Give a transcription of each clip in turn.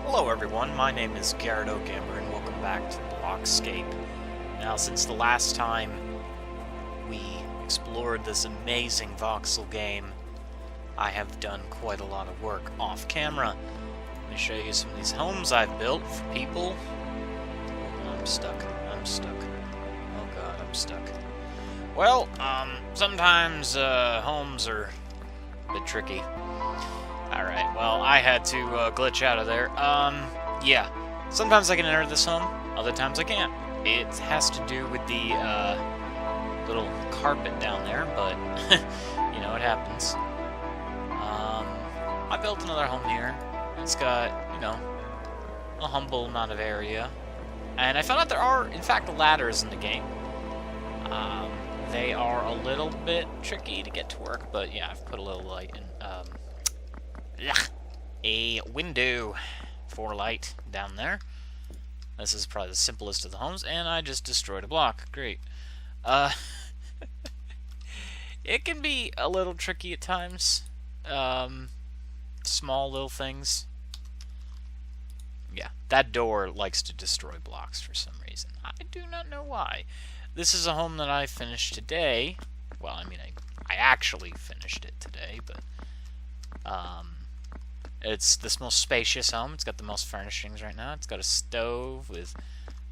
Hello everyone, my name is GarretOakamber and welcome back to Blockscape. Now, since the last time we explored this amazing voxel game, I have done quite a lot of work off camera. Let me show you some of these homes I've built for people. I'm stuck. Oh god, I'm stuck. Well, sometimes homes are a bit tricky. Alright, well, I had to glitch out of there. Yeah. Sometimes I can enter this home, other times I can't. It has to do with the, little carpet down there, but, you know, it happens. I built another home here. It's got, you know, a humble amount of area. And I found out there are, in fact, ladders in the game. They are a little bit tricky to get to work, but yeah, I've put a little light in, a window for light down there. This is probably the simplest of the homes, and I just destroyed a block. Great. It can be a little tricky at times. Small little things. Yeah, that door likes to destroy blocks for some reason. I do not know why. This is a home that I finished today. Well, I mean, I actually finished it today, but it's this most spacious home. It's got the most furnishings right now. It's got a stove with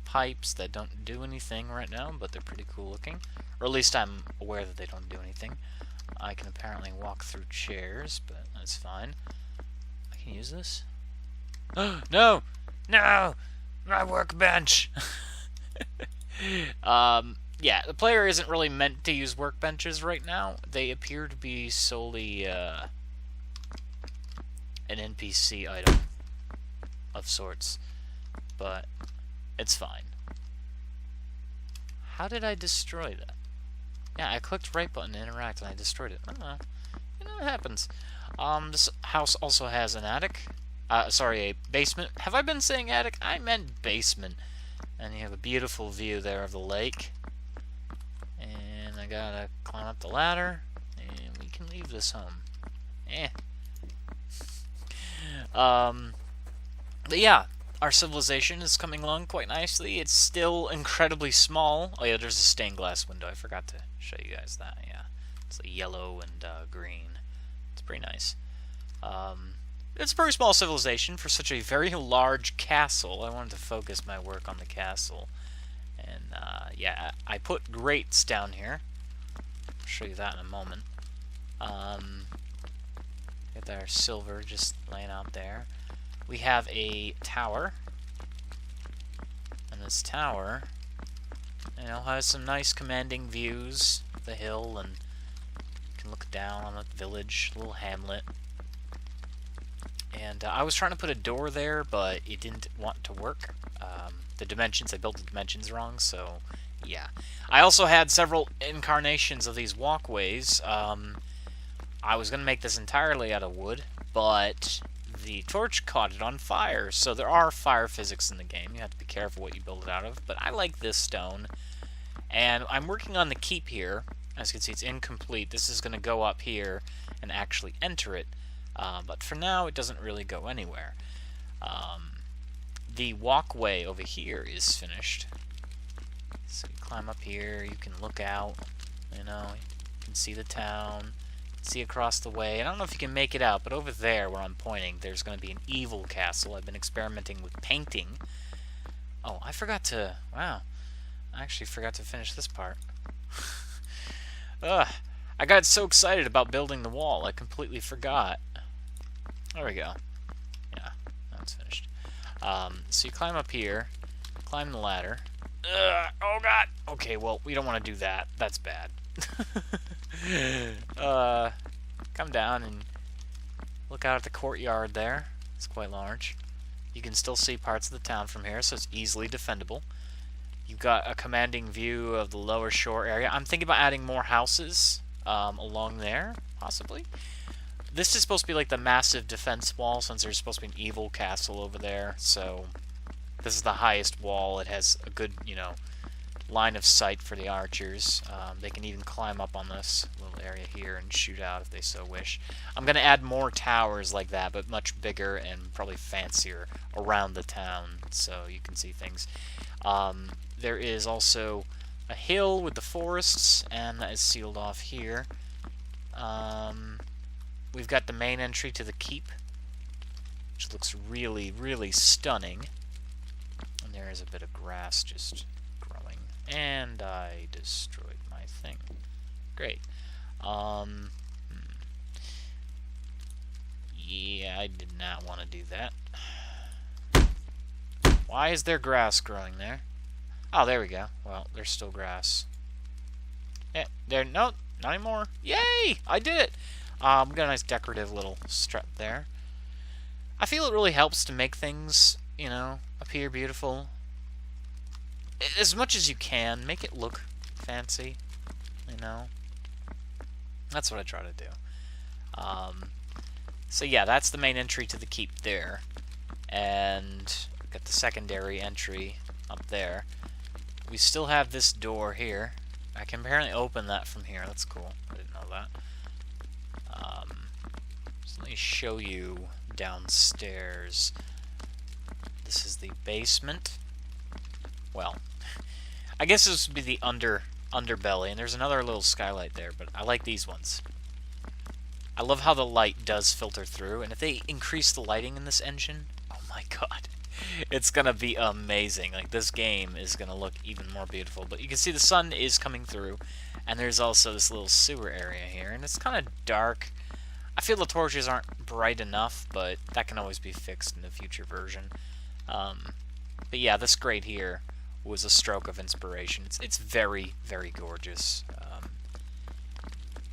pipes that don't do anything right now, but they're pretty cool looking. Or at least I'm aware that they don't do anything. I can apparently walk through chairs, but that's fine. I can use this. No! No! My workbench! Yeah, the player isn't really meant to use workbenches right now. They appear to be solely, an NPC item of sorts, but it's fine. How did I destroy that? Yeah, I clicked right button to interact and I destroyed it. I don't know. You know, it happens. This house also has an attic. Sorry, a basement. Have I been saying attic? I meant basement. And you have a beautiful view there of the lake. And I gotta climb up the ladder, and we can leave this home. But yeah, our civilization is coming along quite nicely. It's still incredibly small. Oh yeah, there's a stained glass window. I forgot to show you guys that. Yeah, it's like yellow and green. It's pretty nice. It's a pretty small civilization for such a very large castle. I wanted to focus my work on the castle. And yeah, I put grates down here. I'll show you that in a moment. Get our silver just laying out there. We have a tower. And this tower, you know, has some nice commanding views of the hill, and you can look down on the village, little hamlet. And I was trying to put a door there, but it didn't want to work. The dimensions, I built the dimensions wrong, so yeah. I also had several incarnations of these walkways. I was going to make this entirely out of wood, but the torch caught it on fire. So there are fire physics in the game. You have to be careful what you build it out of. But I like this stone. And I'm working on the keep here. As you can see, it's incomplete. This is going to go up here and actually enter it. But for now, it doesn't really go anywhere. The walkway over here is finished. So you climb up here. You can look out. You know, you can see the town. See across the way. I don't know if you can make it out, but over there where I'm pointing, there's going to be an evil castle. I've been experimenting with painting. Oh, I forgot to... Wow. I actually forgot to finish this part. Ugh. I got so excited about building the wall, I completely forgot. There we go. Yeah, that's finished. So you climb up here, climb the ladder. Oh god! Okay, well, we don't want to do that. That's bad. Come down and look out at the courtyard there. It's quite large. You can still see parts of the town from here, so it's easily defendable. You've got a commanding view of the lower shore area. I'm thinking about adding more houses along there, possibly. This is supposed to be like the massive defense wall, since there's supposed to be an evil castle over there, so this is the highest wall. It has a good, you know, line of sight for the archers. They can even climb up on this little area here and shoot out if they so wish. I'm going to add more towers like that, but much bigger and probably fancier around the town, so you can see things. There is also a hill with the forests, and that is sealed off here. We've got the main entry to the keep, which looks really, really stunning. And there is a bit of grass just growing. And I destroyed my thing. Great. Yeah, I did not want to do that. Why is there grass growing there? Oh, there we go. Well, there's still grass. Yeah, there. No, not anymore. Yay! I did it! We got a nice decorative little strip there. I feel it really helps to make things, you know, appear beautiful. As much as you can, make it look fancy, you know. That's what I try to do. So yeah, that's the main entry to the keep there. And we've got the secondary entry up there. We still have this door here. I can apparently open that from here. That's cool. I didn't know that. So let me show you downstairs. This is the basement. Well, I guess this would be the underbelly, and there's another little skylight there, but I like these ones. I love how the light does filter through, and if they increase the lighting in this engine, oh my god, it's gonna be amazing. Like, this game is gonna look even more beautiful. But you can see the sun is coming through, and there's also this little sewer area here, and it's kind of dark. I feel the torches aren't bright enough, but that can always be fixed in the future version. But yeah, this grate here was a stroke of inspiration. It's very, very gorgeous.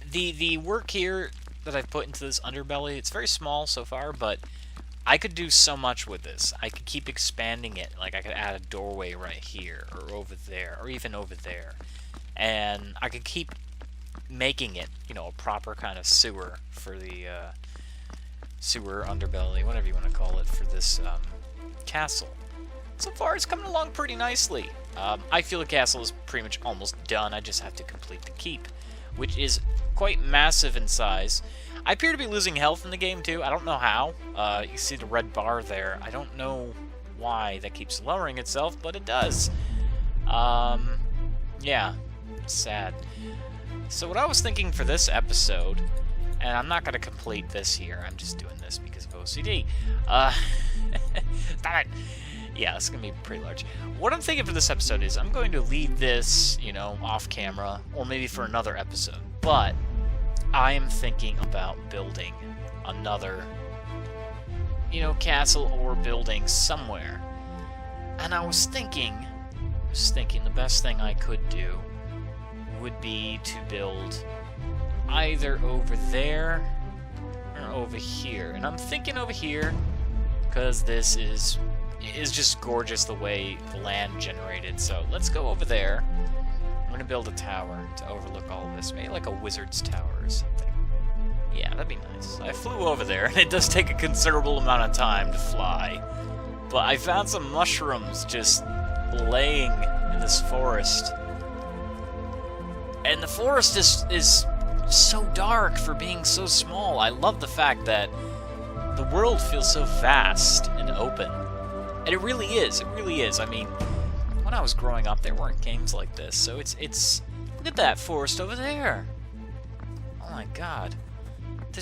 The work here that I've put into this underbelly, it's very small so far, but I could do so much with this. I could keep expanding it. Like, I could add a doorway right here, or over there, or even over there. And I could keep making it, you know, a proper kind of sewer for the sewer underbelly, whatever you want to call it, for this castle. So far, it's coming along pretty nicely. I feel the castle is pretty much almost done. I just have to complete the keep, which is quite massive in size. I appear to be losing health in the game, too. I don't know how. You see the red bar there. I don't know why that keeps lowering itself, but it does. Yeah, it's sad. So what I was thinking for this episode, and I'm not going to complete this here, I'm just doing this because of OCD. Stop it! Yeah, it's going to be pretty large. What I'm thinking for this episode is I'm going to leave this, you know, off camera, or maybe for another episode. But I am thinking about building another, you know, castle or building somewhere. And I was thinking the best thing I could do would be to build either over there or over here. And I'm thinking over here because this is just gorgeous the way the land generated. So let's go over there. I'm going to build a tower to overlook all of this. Maybe like a wizard's tower or something. Yeah, that'd be nice. I flew over there, and it does take a considerable amount of time to fly. But I found some mushrooms just laying in this forest. And the forest is so dark for being so small. I love the fact that the world feels so vast and open. And it really is. It really is. I mean, when I was growing up, there weren't games like this. So it's look at that forest over there. Oh my god.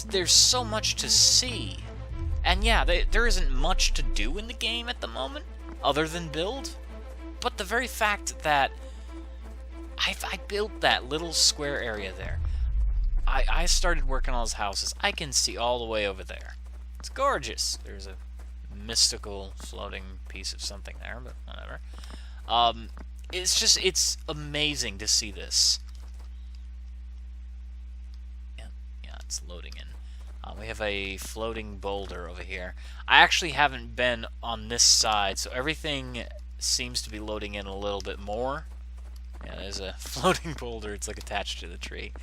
There's so much to see. And yeah, there isn't much to do in the game at the moment, other than build. But the very fact that I built that little square area there. I started working on those houses. I can see all the way over there. It's gorgeous. There's a mystical floating piece of something there, but whatever. It's amazing to see this. Yeah, it's loading in. We have a floating boulder over here. I actually haven't been on this side, so everything seems to be loading in a little bit more. Yeah, there's a floating boulder. It's like attached to the tree.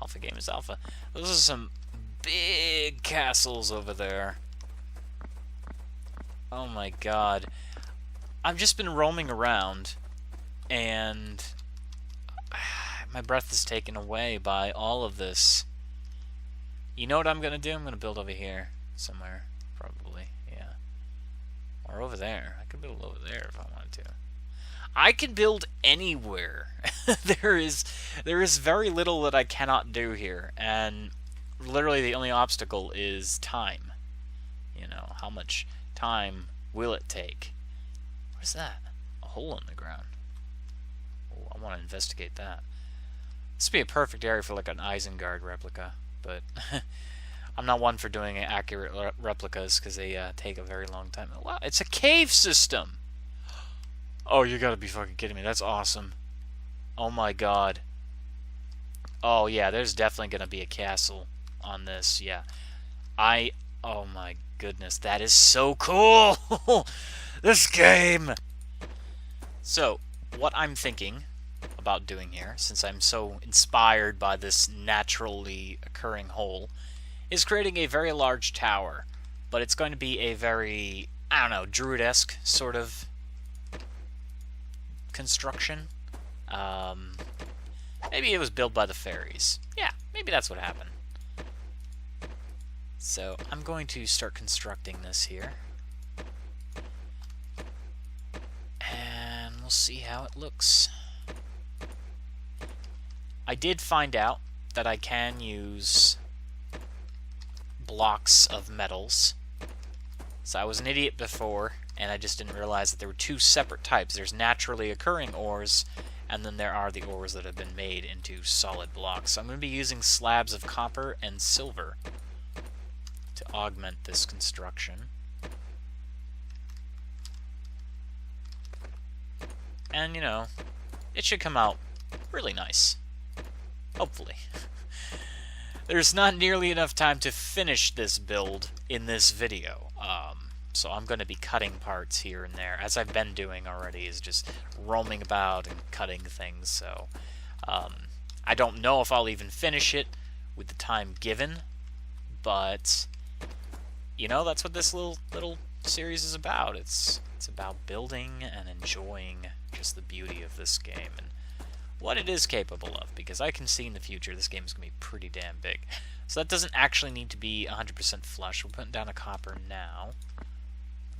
Alpha game is alpha. Those are some big castles over there. Oh my god. I've just been roaming around and my breath is taken away by all of this. You know what I'm gonna do? I'm gonna build over here somewhere, probably. Yeah, or over there. I could build over there if I wanted to. I can build anywhere. there is very little that I cannot do here, and literally the only obstacle is time. You know, how much time will it take? What's that? A hole in the ground. Oh, I want to investigate that. This would be a perfect area for like an Isengard replica, but I'm not one for doing accurate replicas because they take a very long time. Wow, it's a cave system! Oh, you gotta be fucking kidding me. That's awesome. Oh my god. Oh yeah, there's definitely gonna be a castle on this, yeah. Oh my goodness, that is so cool! This game! So, what I'm thinking about doing here, since I'm so inspired by this naturally occurring hole, is creating a very large tower. But it's going to be a very, I don't know, druid-esque sort of construction. Maybe it was built by the fairies. Yeah, maybe that's what happened. So I'm going to start constructing this here, and we'll see how it looks. I did find out that I can use blocks of metals. So I was an idiot before, and I just didn't realize that there were two separate types. There's naturally occurring ores, and then there are the ores that have been made into solid blocks. So I'm going to be using slabs of copper and silver to augment this construction. And, you know, it should come out really nice. Hopefully. There's not nearly enough time to finish this build in this video. So I'm going to be cutting parts here and there, as I've been doing already, is just roaming about and cutting things. So I don't know if I'll even finish it with the time given, but you know, that's what this little series is about. It's about building and enjoying just the beauty of this game and what it is capable of, because I can see in the future this game is going to be pretty damn big. So that doesn't actually need to be 100% flush. We're putting down a copper now.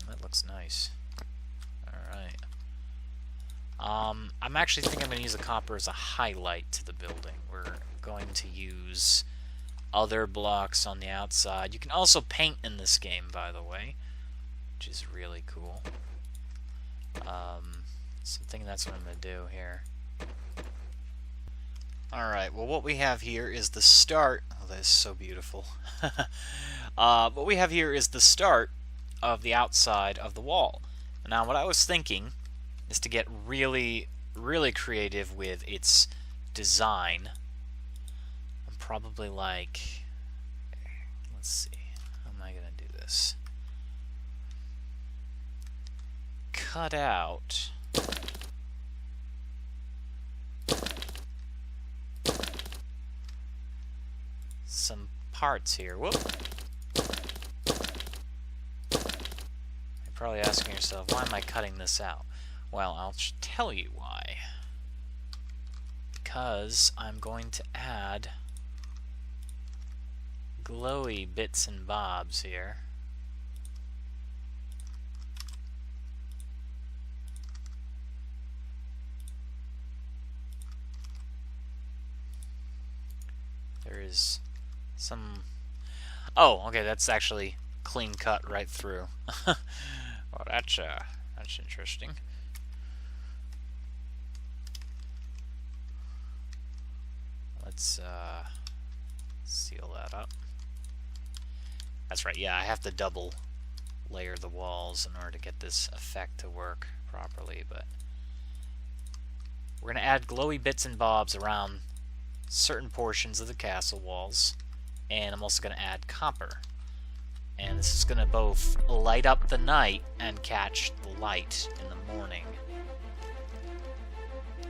That looks nice. Alright. I'm actually thinking I'm going to use the copper as a highlight to the building. We're going to use other blocks on the outside. You can also paint in this game, by the way, which is really cool. So I'm thinking that's what I'm going to do here. Alright, well what we have here is the start. Oh, that is so beautiful. What we have here is the start of the outside of the wall. Now what I was thinking is to get really, really creative with its design. I'm probably like, let's see, how am I going to do this? Cut out some parts here. Whoop. You're probably asking yourself, why am I cutting this out? Well, I'll tell you why. Because I'm going to add glowy bits and bobs here. There is some... Oh, okay, that's actually clean cut right through. Well, that's interesting. Let's seal that up. That's right, yeah, I have to double layer the walls in order to get this effect to work properly, but we're going to add glowy bits and bobs around certain portions of the castle walls, and I'm also going to add copper. And this is going to both light up the night and catch the light in the morning.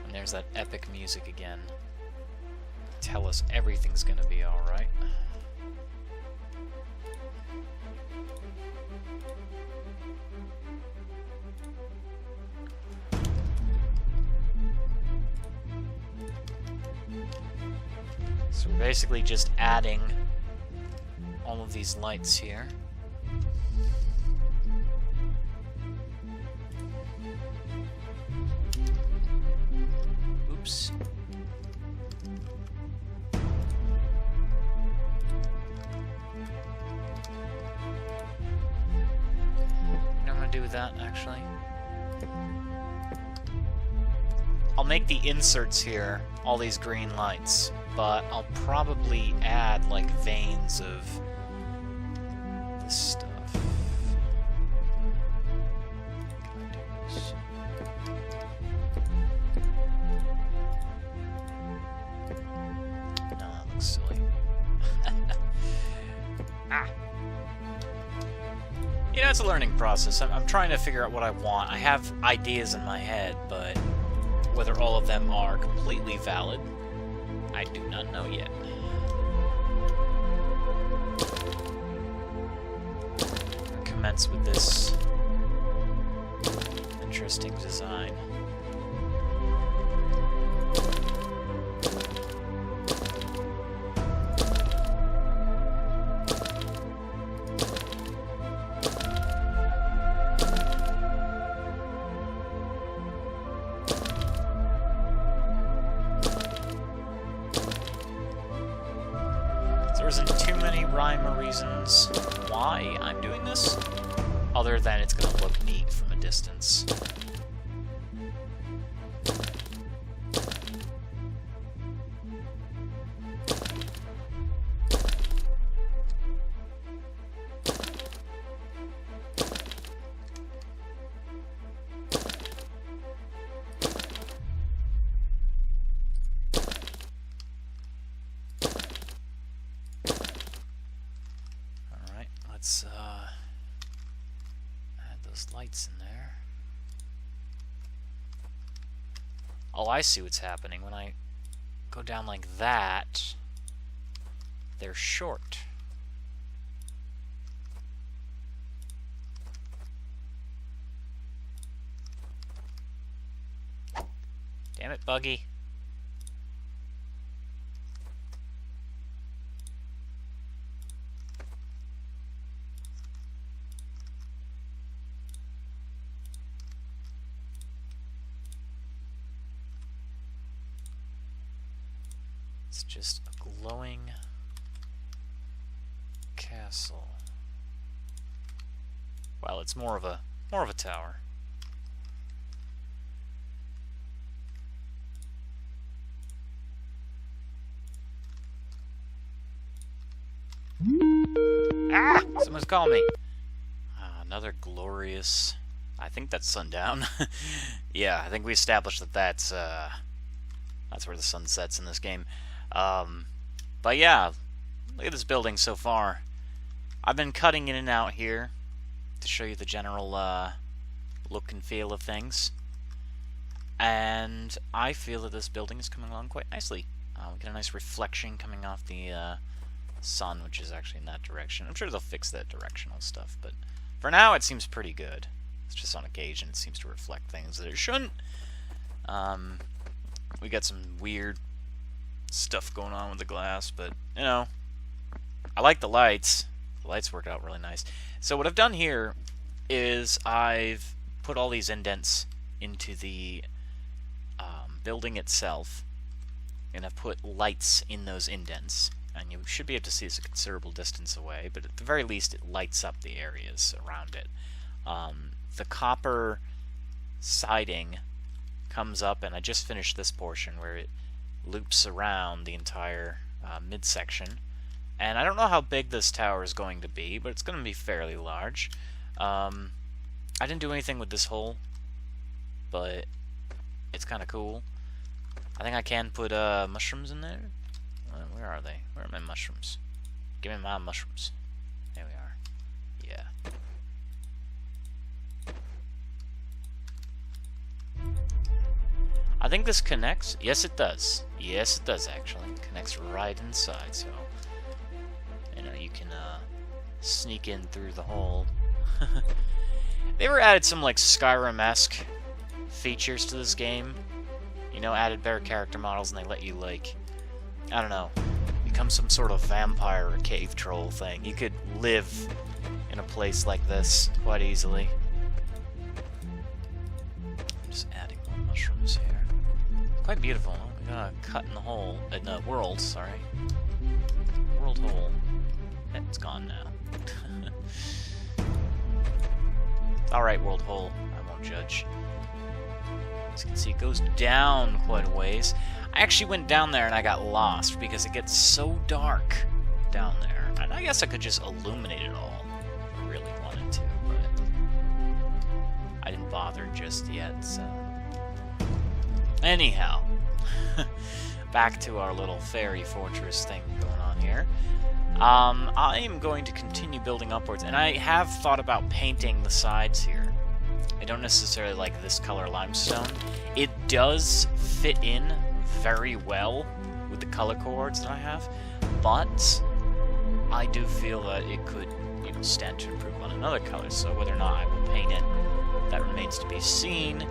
And there's that epic music again. Tell us everything's going to be alright. Basically just adding all of these lights here. Oops. What am I gonna do with that, actually? I'll make the inserts here, all these green lights, but I'll probably add, like, veins of this stuff. Can I do this? No, that looks silly. Ah! You know, it's a learning process. I'm trying to figure out what I want. I have ideas in my head, but whether all of them are completely valid, I do not know yet. I'll commence with this interesting design. There isn't too many rhyme or reasons why I'm doing this, other than it's going to look neat from a distance. Let's add those lights in there. Oh, I see what's happening. When I go down like that, they're short. Damn it, Buggy. It's just a glowing castle. Well, it's more of a tower. Ah! Someone's calling me. Another glorious. I think that's sundown. Yeah, I think we established that that's where the sun sets in this game. But yeah, look at this building so far. I've been cutting in and out here to show you the general look and feel of things. And I feel that this building is coming along quite nicely. We get a nice reflection coming off the sun, which is actually in that direction. I'm sure they'll fix that directional stuff, but for now it seems pretty good. It's just on a gauge and it seems to reflect things that it shouldn't. We got some weird stuff going on with the glass, but, you know, I like the lights. The lights worked out really nice. So what I've done here is I've put all these indents into the building itself, and I've put lights in those indents, and you should be able to see this a considerable distance away, but at the very least it lights up the areas around it. The copper siding comes up, and I just finished this portion where it loops around the entire midsection. And I don't know how big this tower is going to be, but it's going to be fairly large. I didn't do anything with this hole, but it's kind of cool. I think I can put mushrooms in there. Where are they? Where are my mushrooms? Give me my mushrooms. There we are. Yeah. I think this connects. Yes, it does. Yes, it does, actually. It connects right inside, so you know, you can sneak in through the hole. They ever added some, like, Skyrim-esque features to this game? You know, added better character models, and they let you, like, I don't know. You become some sort of vampire or cave troll thing. You could live in a place like this quite easily. I'm just adding more mushrooms here. Quite beautiful. We got a cut in the hole, in the world, sorry. World hole. It's gone now. Alright, world hole. I won't judge. As you can see, it goes down quite a ways. I actually went down there and I got lost because it gets so dark down there. And I guess I could just illuminate it all if I really wanted to, but I didn't bother just yet, so... Anyhow, back to our little fairy fortress thing going on here. I am going to continue building upwards, and I have thought about painting the sides here. I don't necessarily like this color limestone. It does fit in very well with the color codes that I have, but I do feel that it could, you know, stand to improve on another color, so whether or not I will paint it, that remains to be seen.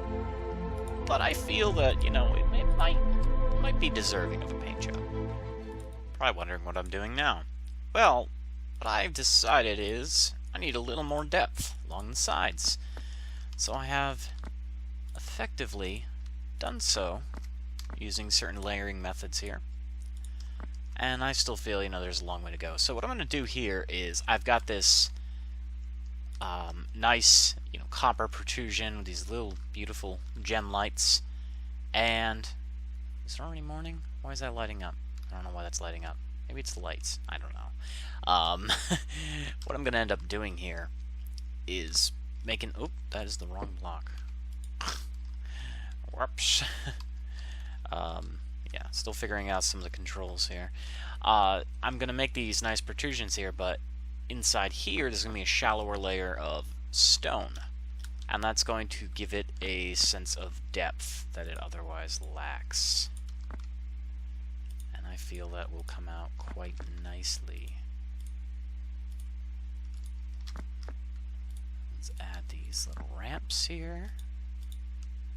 But I feel that, you know, it might be deserving of a paint job. Probably wondering what I'm doing now. Well, what I've decided is I need a little more depth along the sides. So I have effectively done so using certain layering methods here. And I still feel, you know, there's a long way to go. So what I'm going to do here is I've got this nice, you know, copper protrusion with these little beautiful gem lights. And is it already morning? Why is that lighting up? I don't know why that's lighting up. Maybe it's the lights. I don't know. What I'm going to end up doing here is making... Oop, that is the wrong block. Whoops. Yeah, still figuring out some of the controls here. I'm going to make these nice protrusions here, but inside here there's going to be a shallower layer of stone. And that's going to give it a sense of depth that it otherwise lacks. And I feel that will come out quite nicely. Let's add these little ramps here.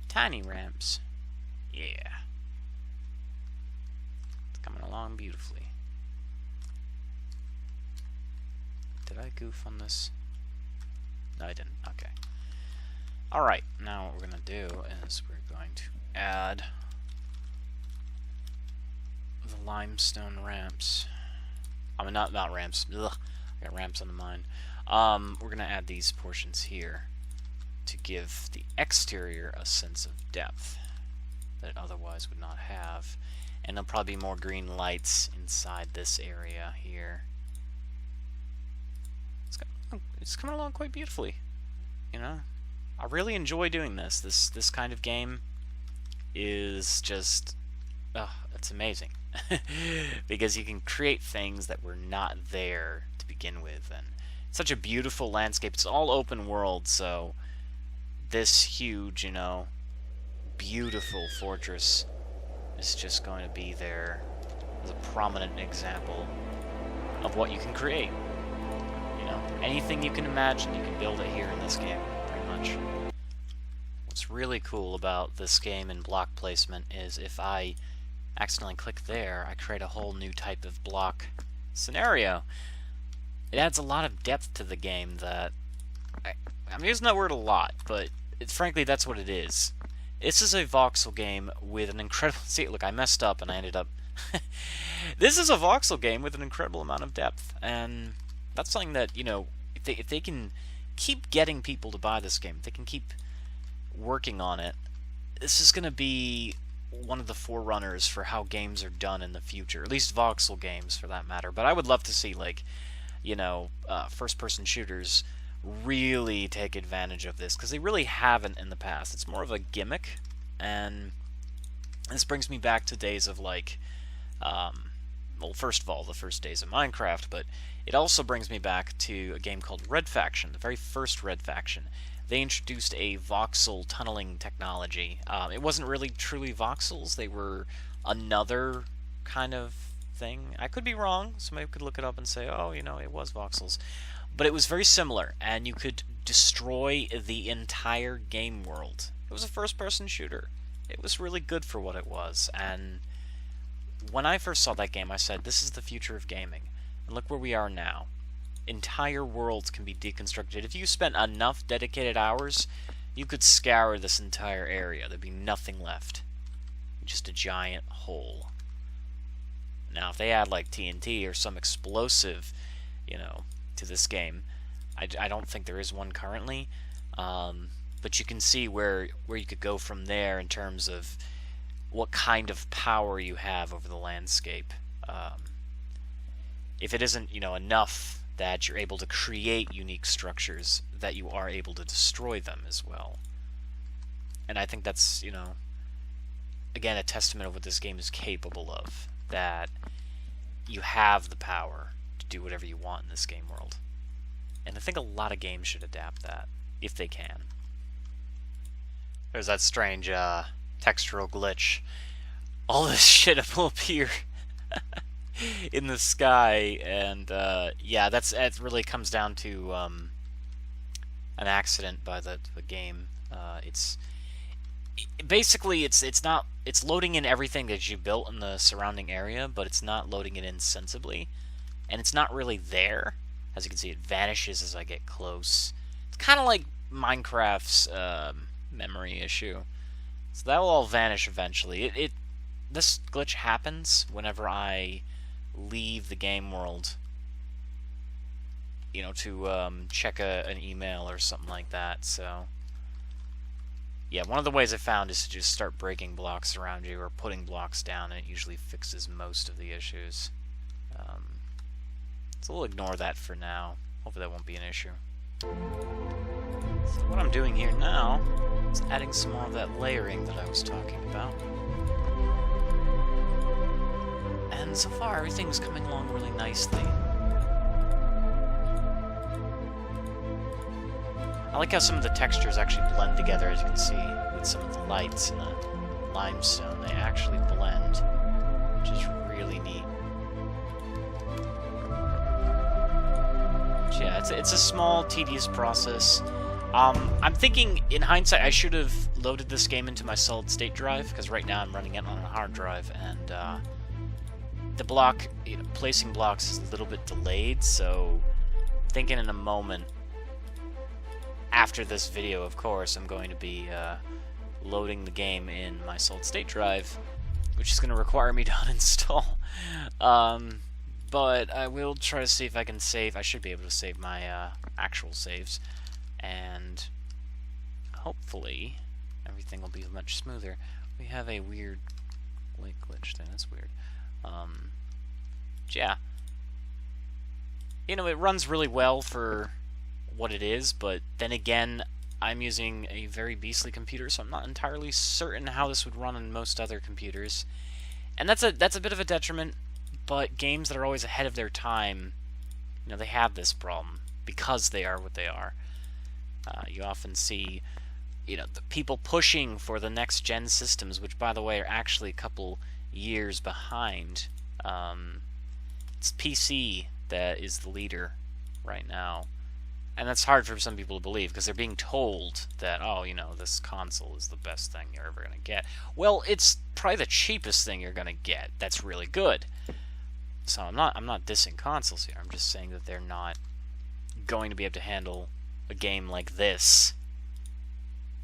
Tiny ramps. Yeah. It's coming along beautifully. Did I goof on this? No, I didn't. Okay. Alright, now what we're going to do is we're going to add the limestone ramps. I mean, not ramps. Ugh, I got ramps on the mind. We're going to add these portions here to give the exterior a sense of depth that it otherwise would not have. And there'll probably be more green lights inside this area here. It's coming along quite beautifully, you know. I really enjoy doing this. This kind of game is just, it's amazing. Because you can create things that were not there to begin with, and it's such a beautiful landscape. It's all open world, so this huge, you know, beautiful fortress is just going to be there as a prominent example of what you can create. You know, anything you can imagine, you can build it here in this game, pretty much. What's really cool about this game and block placement is if I accidentally click there, I create a whole new type of block scenario. It adds a lot of depth to the game that... I'm using that word a lot, but frankly, that's what it is. This is a voxel game with an incredible... See, look, I messed up and I ended up... This is a voxel game with an incredible amount of depth, and that's something that, you know, if they can keep getting people to buy this game, if they can keep working on it, this is going to be one of the forerunners for how games are done in the future, at least voxel games for that matter. But I would love to see, like, you know, first-person shooters really take advantage of this, because they really haven't in the past. It's more of a gimmick, and this brings me back to days of, like, well, first of all, the first days of Minecraft, but it also brings me back to a game called Red Faction, the very first Red Faction. They introduced a voxel tunneling technology. It wasn't really truly voxels, they were another kind of thing. I could be wrong, somebody could look it up and say, oh, you know, it was voxels. But it was very similar, and you could destroy the entire game world. It was a first-person shooter. It was really good for what it was, and when I first saw that game, I said, this is the future of gaming. And look where we are now. Entire worlds can be deconstructed. If you spent enough dedicated hours, you could scour this entire area. There'd be nothing left. Just a giant hole. Now, if they add, like, TNT or some explosive, you know, to this game, I don't think there is one currently, but you can see where you could go from there in terms of what kind of power you have over the landscape. If it isn't, you know, enough that you're able to create unique structures, that you are able to destroy them as well. And I think that's, you know, again, a testament of what this game is capable of, that you have the power to do whatever you want in this game world. And I think a lot of games should adapt that, if they can. There's that strange textural glitch. All this shit will appear in the sky, and yeah, it really comes down to an accident by the game. Basically it's loading in everything that you built in the surrounding area, but it's not loading it in sensibly, and it's not really there. As you can see, it vanishes as I get close. It's kind of like Minecraft's memory issue. So that will all vanish eventually. This glitch happens whenever I leave the game world, you know, to check an email or something like that. So yeah, one of the ways I found is to just start breaking blocks around you or putting blocks down, and it usually fixes most of the issues. So we'll ignore that for now. Hopefully that won't be an issue. So what I'm doing here now is adding some more of that layering that I was talking about. And so far, everything's coming along really nicely. I like how some of the textures actually blend together, as you can see, with some of the lights and the limestone. They actually blend, which is really neat. But yeah, it's a small, tedious process. I'm thinking, in hindsight, I should have loaded this game into my solid-state drive, because right now I'm running it on a hard drive, and the block, you know, placing blocks is a little bit delayed, so I'm thinking in a moment, after this video, of course, I'm going to be loading the game in my solid-state drive, which is going to require me to uninstall. But I will try to see if I can save. I should be able to save my actual saves, and hopefully everything will be much smoother. We have a weird link glitch thing. That's weird. Yeah. You know, it runs really well for what it is, but then again, I'm using a very beastly computer, so I'm not entirely certain how this would run on most other computers. And that's a bit of a detriment, but games that are always ahead of their time, you know, they have this problem because they are what they are. You often see, you know, the people pushing for the next gen systems, which, by the way, are actually a couple years behind. It's PC that is the leader right now. And that's hard for some people to believe, because they're being told that, oh, you know, this console is the best thing you're ever going to get. Well, it's probably the cheapest thing you're going to get that's really good. So I'm not dissing consoles here. I'm just saying that they're not going to be able to handle a game like this.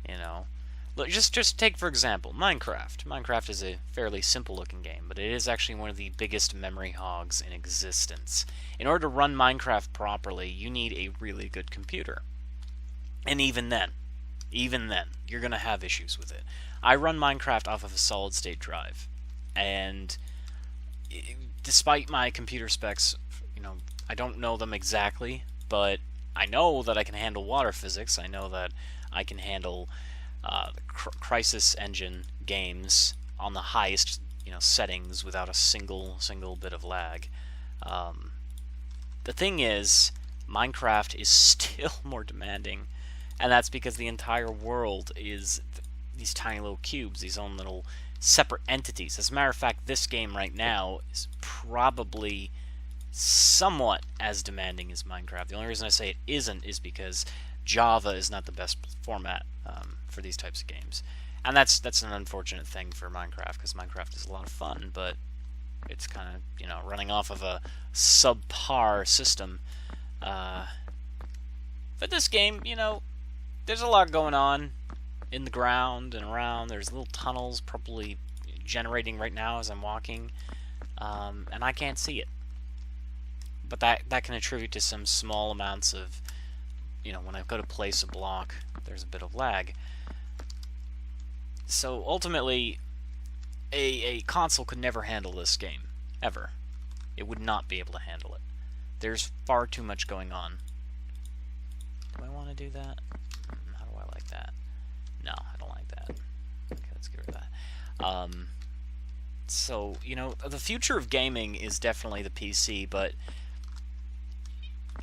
You know, look, just take for example Minecraft. Minecraft is a fairly simple-looking game, but it is actually one of the biggest memory hogs in existence. In order to run Minecraft properly, you need a really good computer. And even then, you're going to have issues with it. I run Minecraft off of a solid-state drive, and despite my computer specs, you know, I don't know them exactly, but I know that I can handle water physics. I know that I can handle the Crisis Engine games on the highest, you know, settings without a single bit of lag. The thing is, Minecraft is still more demanding, and that's because the entire world is these tiny little cubes, these own little separate entities. As a matter of fact, this game right now is probably somewhat as demanding as Minecraft. The only reason I say it isn't is because Java is not the best format for these types of games. And that's an unfortunate thing for Minecraft, because Minecraft is a lot of fun, but it's kind of, you know, running off of a subpar system. But this game, you know, there's a lot going on in the ground and around. There's little tunnels probably generating right now as I'm walking, and I can't see it. But that can attribute to some small amounts of, you know, when I go to place a block, there's a bit of lag. So ultimately, a console could never handle this game, ever. It would not be able to handle it. There's far too much going on. Do I want to do that? How do I like that? No, I don't like that. Okay, let's get rid of that. So, you know, the future of gaming is definitely the PC, but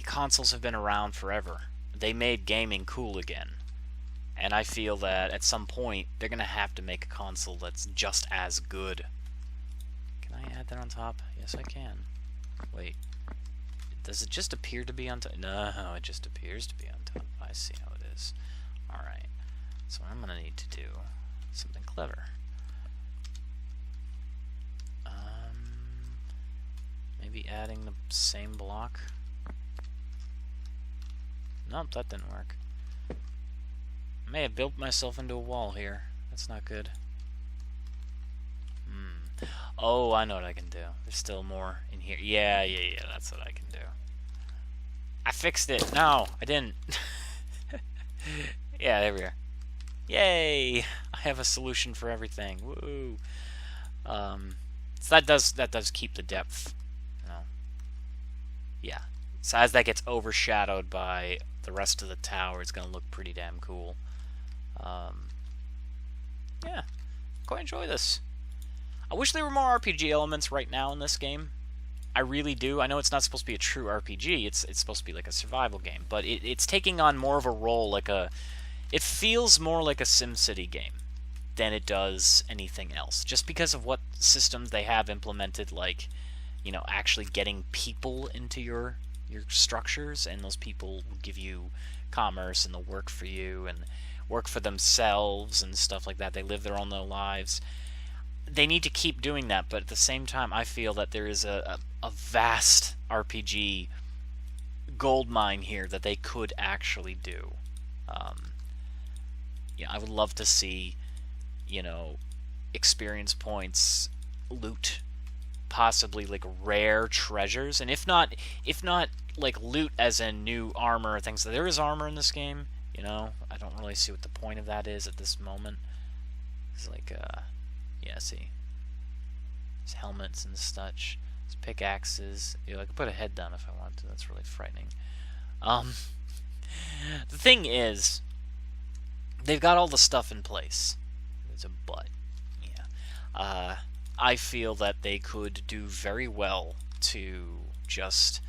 consoles have been around forever. They made gaming cool again. And I feel that at some point, they're going to have to make a console that's just as good. Can I add that on top? Yes, I can. Wait. Does it just appear to be on top? No, it just appears to be on top. I see how it is. Alright. So I'm going to need to do something clever. Maybe adding the same block. Nope, that didn't work. I may have built myself into a wall here. That's not good. Oh, I know what I can do. There's still more in here. Yeah, that's what I can do. I fixed it. No, I didn't. Yeah, there we are. Yay! I have a solution for everything. Woo! So that does keep the depth. You know. Yeah. So as that gets overshadowed by the rest of the tower, it's gonna look pretty damn cool. Yeah, quite enjoy this. I wish there were more RPG elements right now in this game. I really do. I know it's not supposed to be a true RPG. It's supposed to be like a survival game, but it's taking on more of a role, like a. It feels more like a SimCity game than it does anything else, just because of what systems they have implemented, like, you know, actually getting people into your structures, and those people will give you commerce and they'll work for you and work for themselves and stuff like that. They live their own little lives. They need to keep doing that, but at the same time, I feel that there is a vast RPG goldmine here that they could actually do. Yeah, I would love to see, you know, experience points, loot, possibly like rare treasures, and if not like loot as in new armor or things. There is armor in this game, you know. I don't really see what the point of that is at this moment. It's like yeah, see, there's helmets and such, there's pickaxes. You know, I could put a head down if I want to. That's really frightening. The thing is, they've got all the stuff in place. There's a but. Yeah. I feel that they could do very well to just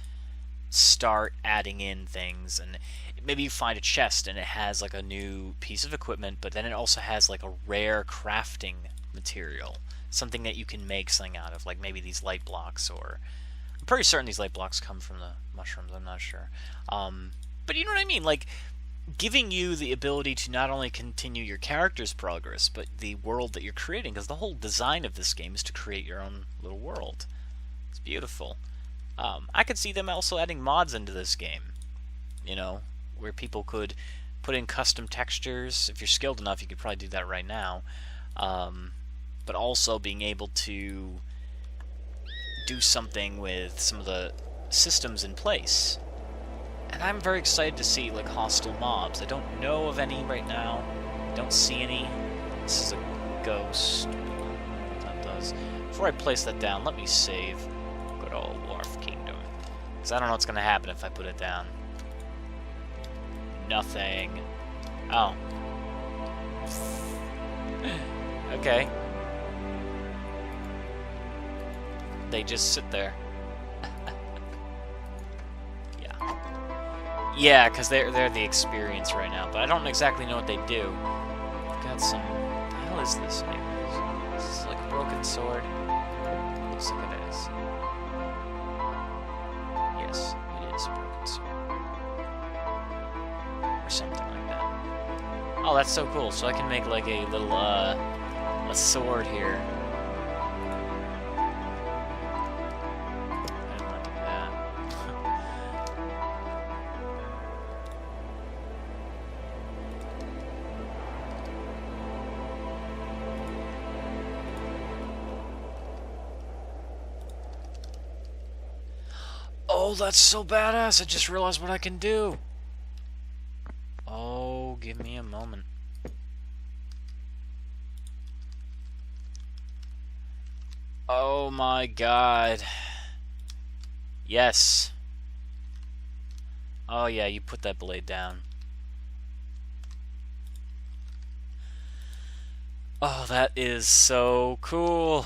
start adding in things, and maybe you find a chest and it has like a new piece of equipment, but then it also has like a rare crafting material, something that you can make something out of, like maybe these light blocks, or I'm pretty certain these light blocks come from the mushrooms, I'm not sure. But you know what I mean, like giving you the ability to not only continue your character's progress, but the world that you're creating, because the whole design of this game is to create your own little world. It's beautiful. I could see them also adding mods into this game, you know, where people could put in custom textures. If you're skilled enough, you could probably do that right now. But also being able to do something with some of the systems in place. And I'm very excited to see, like, hostile mobs. I don't know of any right now. Don't see any. This is a ghost. What that does. Before I place that down, let me save good old Wharf Kingdom. Because I don't know what's going to happen if I put it down. Nothing. Oh. Okay. They just sit there. Yeah, because they're the experience right now, but I don't exactly know what they do. I've got some... What the hell is this? This is like a broken sword. Looks like it is. Yes, it is a broken sword. Or something like that. Oh, that's so cool. So I can make like a little, a sword here. Oh, that's so badass. I just realized what I can do. Oh, give me a moment. Oh my god. Yes. Oh yeah, you put that blade down. Oh, that is so cool.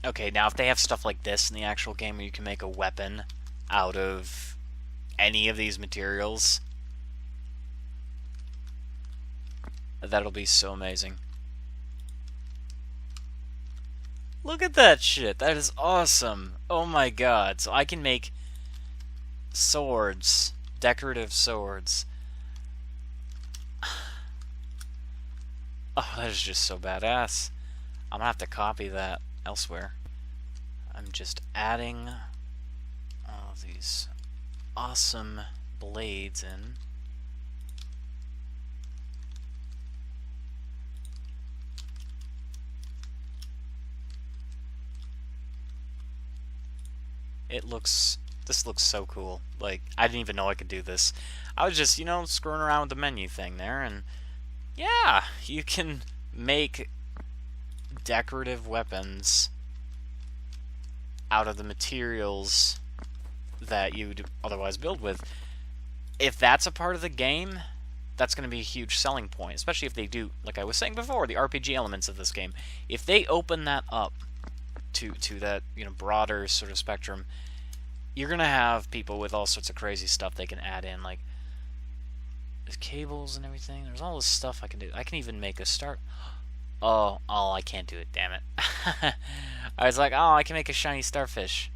Okay, now if they have stuff like this in the actual game where you can make a weapon out of any of these materials, that'll be so amazing. Look at that shit. That is awesome. Oh my god. So I can make swords. Decorative swords. Oh, that is just so badass. I'm gonna have to copy that elsewhere. I'm just adding all these awesome blades in. This looks so cool. Like, I didn't even know I could do this. I was just, you know, screwing around with the menu thing there, and yeah, you can make decorative weapons out of the materials that you'd otherwise build with. If that's a part of the game, that's going to be a huge selling point, especially if they do, like I was saying before, the RPG elements of this game. If they open that up to that, you know, broader sort of spectrum, you're going to have people with all sorts of crazy stuff they can add in, like there's cables and everything. There's all this stuff I can do. I can even make a start. Oh, I can't do it, damn it. I was like, oh, I can make a shiny starfish.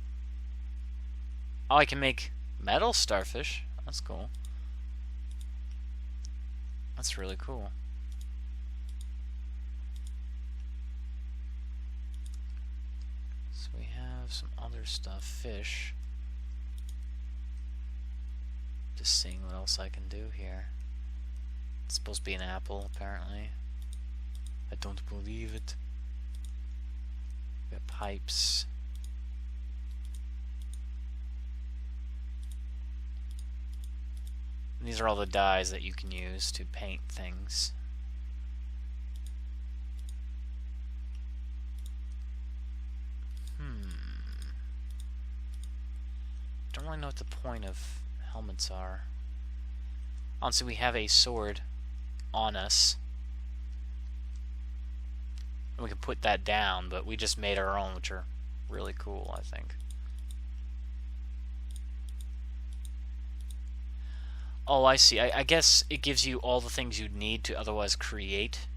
Oh, I can make metal starfish. That's cool. That's really cool. So we have some other stuff. Fish. Just seeing what else I can do here. It's supposed to be an apple, apparently. I don't believe it. We got pipes. And these are all the dyes that you can use to paint things. Don't really know what the point of helmets are. Honestly, we have a sword on us. We can put that down, but we just made our own, which are really cool, I think. Oh, I see. I guess it gives you all the things you'd need to otherwise create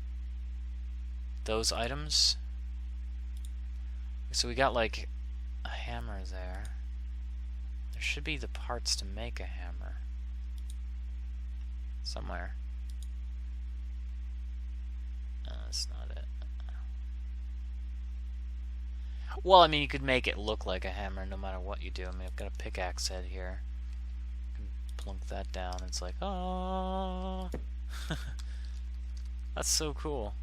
those items. So we got, like, a hammer there. There should be the parts to make a hammer. Somewhere. That's not it. Well, I mean, you could make it look like a hammer no matter what you do. I mean, I've got a pickaxe head here. I can plunk that down. It's like, oh, that's so cool.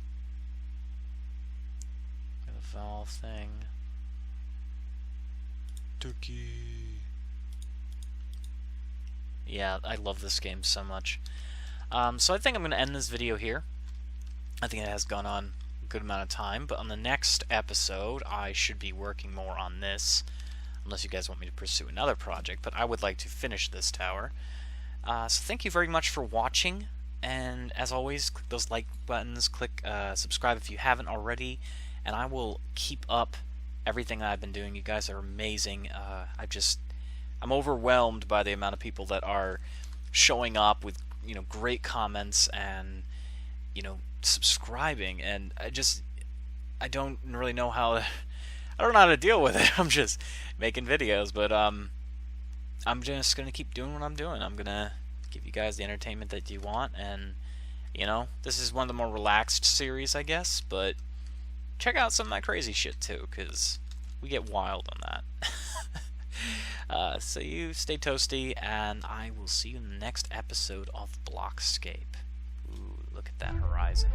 Got a valve thing. Turkey. Yeah, I love this game so much. So I think I'm going to end this video here. I think it has gone on a good amount of time, but on the next episode I should be working more on this, unless you guys want me to pursue another project, but I would like to finish this tower. So thank you very much for watching, and as always, click those like buttons, click subscribe if you haven't already, and I will keep up everything that I've been doing. You guys are amazing. I'm overwhelmed by the amount of people that are showing up with, you know, great comments and, you know, subscribing, and I don't really know how to deal with it. I'm just making videos, but I'm just gonna keep doing what I'm doing. I'm gonna give you guys the entertainment that you want, and you know, this is one of the more relaxed series, I guess, but check out some of my crazy shit too, because we get wild on that. So you stay toasty, and I will see you in the next episode of Blockscape. Ooh. Look at that horizon.